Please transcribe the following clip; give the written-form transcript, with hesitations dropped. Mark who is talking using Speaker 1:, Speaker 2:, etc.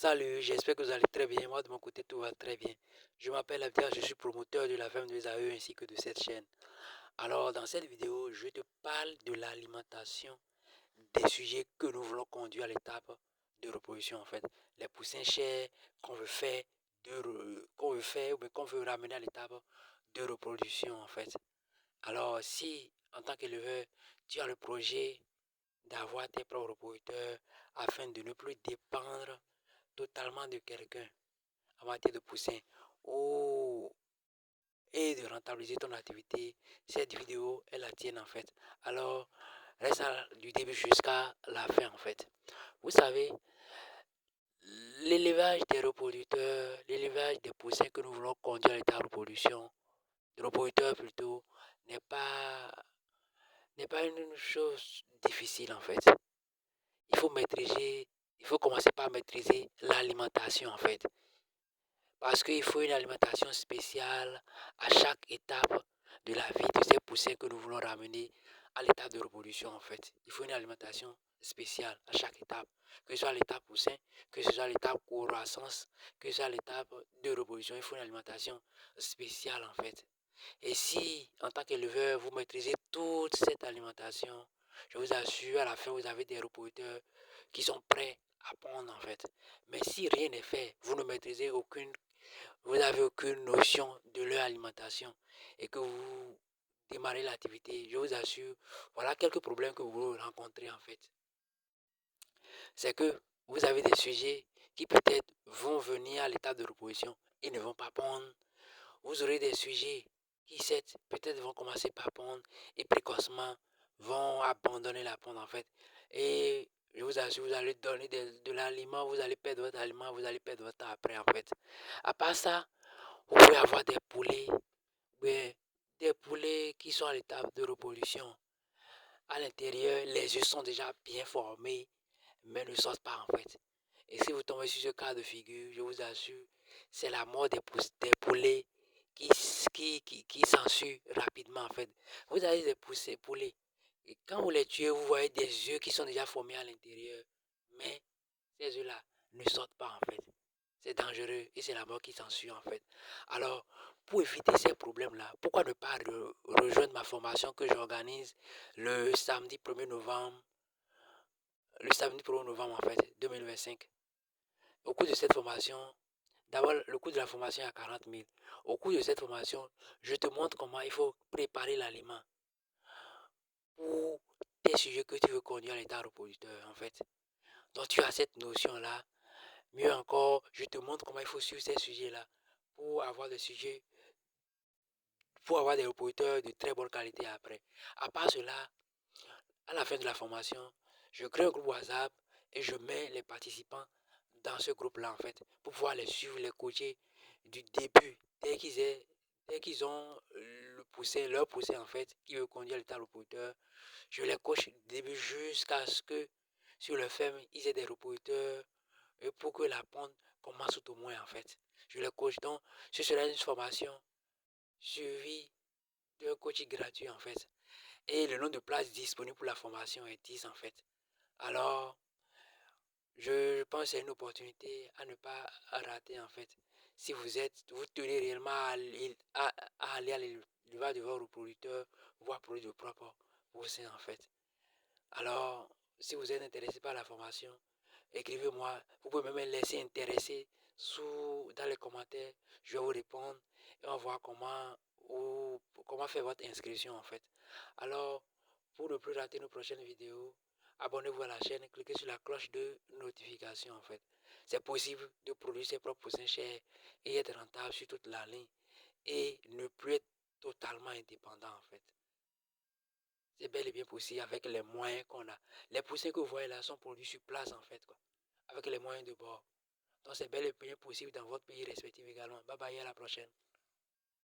Speaker 1: Salut, j'espère que vous allez très bien. Moi, de mon côté, tout va très bien. Je m'appelle Abdia, je suis promoteur de la ferme de AE ainsi que de cette chaîne. Alors, dans cette vidéo, je te parle de l'alimentation des sujets que nous voulons conduire à l'étape de reproduction, en fait. Les poussins chers qu'on veut faire, qu'on veut faire ou bien qu'on veut ramener à l'étape de reproduction, en fait. Alors, si, en tant qu'éleveur, tu as le projet d'avoir tes propres reproducteurs afin de ne plus dépendre totalement de quelqu'un en matière de poussin ou et de rentabiliser ton activité, cette vidéo est la tienne en fait. Alors, reste du début jusqu'à la fin en fait. Vous savez, l'élevage des reproducteurs, l'élevage des poussins que nous voulons conduire à l'état de reproduction, de reproducteurs plutôt, n'est pas, n'est pas une chose difficile en fait. Il faut maîtriser, il faut commencer par maîtriser l'alimentation en fait. Parce qu'il faut une alimentation spéciale à chaque étape de la vie de ces poussins que nous voulons ramener à l'étape de reproduction en fait. Il faut une alimentation spéciale à chaque étape, que ce soit l'étape poussin, que ce soit l'étape croissance, que ce soit l'étape de reproduction, il faut une alimentation spéciale en fait. Et si, en tant qu'éleveur, vous maîtrisez toute cette alimentation, je vous assure, à la fin, vous avez des reproducteurs qui sont prêts à pondre en fait. Mais si rien n'est fait, vous n'avez aucune notion de leur alimentation et que vous démarrez l'activité, je vous assure, voilà quelques problèmes que vous rencontrez en fait. C'est que vous avez des sujets qui peut-être vont venir à l'étape de reproduction et ne vont pas pondre. Vous aurez des sujets qui peut-être vont commencer par pondre et précocement vont abandonner la ponde en fait. Et je vous assure, vous allez donner de l'aliment, vous allez perdre votre aliment, vous allez perdre votre temps après en fait. À part ça, vous pouvez avoir mais des poulets qui sont à l'étape de reproduction. À l'intérieur, les œufs sont déjà bien formés, mais ne sortent pas en fait. Et si vous tombez sur ce cas de figure, je vous assure, c'est la mort des poulets qui s'ensuit rapidement en fait. Vous avez des poulets, et quand vous les tuez, vous voyez des œufs qui sont déjà formés à l'intérieur, mais ces œufs-là ne sortent pas en fait. C'est dangereux et c'est la mort qui s'ensuit en fait. Alors, pour éviter ces problèmes-là, pourquoi ne pas rejoindre ma formation que j'organise le samedi 1er novembre, le samedi 1er novembre en fait, 2025. Au cours de cette formation, d'abord, le coût de la formation est à 40 000. Au cours de cette formation, je te montre comment il faut préparer l'aliment pour tes sujets que tu veux conduire à l'état reproducteur en fait. Donc, tu as cette notion-là. Mieux encore, je te montre comment il faut suivre ces sujets-là pour avoir des sujets, pour avoir des reproducteurs de très bonne qualité après. À part cela, à la fin de la formation, je crée un groupe WhatsApp et je mets les participants dans ce groupe-là en fait, pour pouvoir les suivre, les coacher du début, dès qu'ils ont leur poussé en fait, qui veut conduire l'état reproducteur, je les coach du début jusqu'à ce que sur le ferme, ils aient des reproducteurs et pour que la ponte commence tout au moins en fait. Je les coach donc, ce sera une formation suivie d'un coaching gratuit en fait. Et le nombre de places disponibles pour la formation est 10 en fait. Alors, je pense que c'est une opportunité à ne pas rater en fait. Si vous tenez réellement à aller à l'élevage de vos reproducteurs, voire produire de propre poussins en fait. Alors, si vous êtes intéressé par la formation, écrivez-moi. Vous pouvez même me laisser intéresser dans les commentaires. Je vais vous répondre et on va voir comment faire votre inscription en fait. Alors, pour ne plus rater nos prochaines vidéos, abonnez-vous à la chaîne, cliquez sur la cloche de notification en fait. C'est possible de produire ses propres poussins chers et être rentable sur toute la ligne et ne plus être totalement indépendant en fait. C'est bel et bien possible avec les moyens qu'on a. Les poussins que vous voyez là sont produits sur place en fait, quoi, avec les moyens de bord. Donc c'est bel et bien possible dans votre pays respectif également. Bye bye, à la prochaine.